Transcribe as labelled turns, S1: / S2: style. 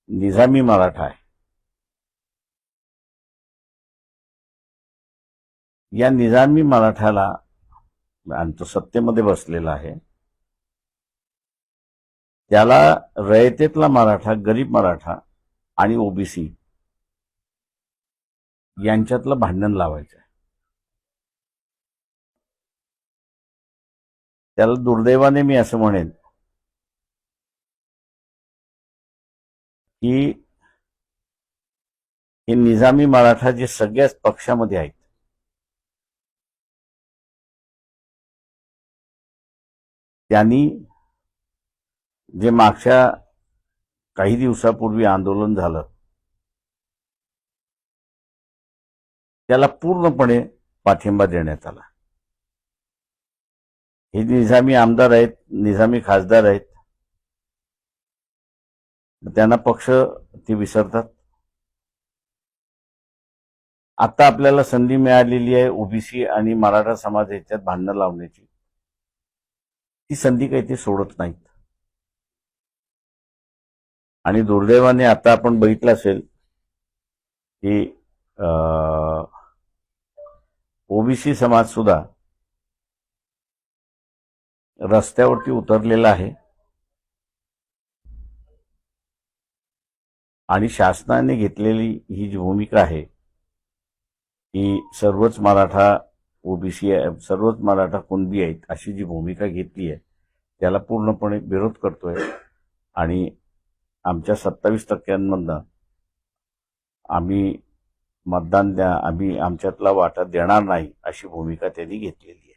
S1: निजामी मराठा आहे, या निजामी मराठ्याला आणि तो सत्तेमध्ये बसलेला आहे, त्याला रयतेतला मराठा, गरीब मराठा आणि ओबीसी यांच्यातलं भांडण लावायचं आहे. त्याला दुर्दैवाने मी असं म्हणेन की हे निजामी मराठा जे सगळ्याच पक्षामध्ये आहेत, त्यांनी जे मागच्या काही दिवसापूर्वी आंदोलन झालं त्याला पूर्णपणे पाठिंबा देण्यात आला. हे निजामी आमदार आहेत, निजामी खासदार आहेत, त्यांना पक्ष ते विसरतात. आता आपल्याला संधी मिळालेली आहे ओबीसी आणि मराठा समाज याच्यात भांडणं लावण्याची. ती संधी काही ते सोडत नाहीत. आणि दुर्दैवाने आता आपण बघितलं असेल की ओबीसी समाज सुद्धा रस्त्यावरती उतरलेला आहे आणि शासनाने घेतलेली ही जी भूमिका आहे की सर्वच मराठा ओबीसी सर्वच मराठा कुणबी आहेत अशी जी भूमिका घेतली आहे त्याला पूर्णपणे विरोध करतोय आणि आमच्या 27% आम्ही मतदान द्या, आम्ही आमच्यातला वाटा देणार नाही अशी भूमिका त्यांनी घेतलेली आहे.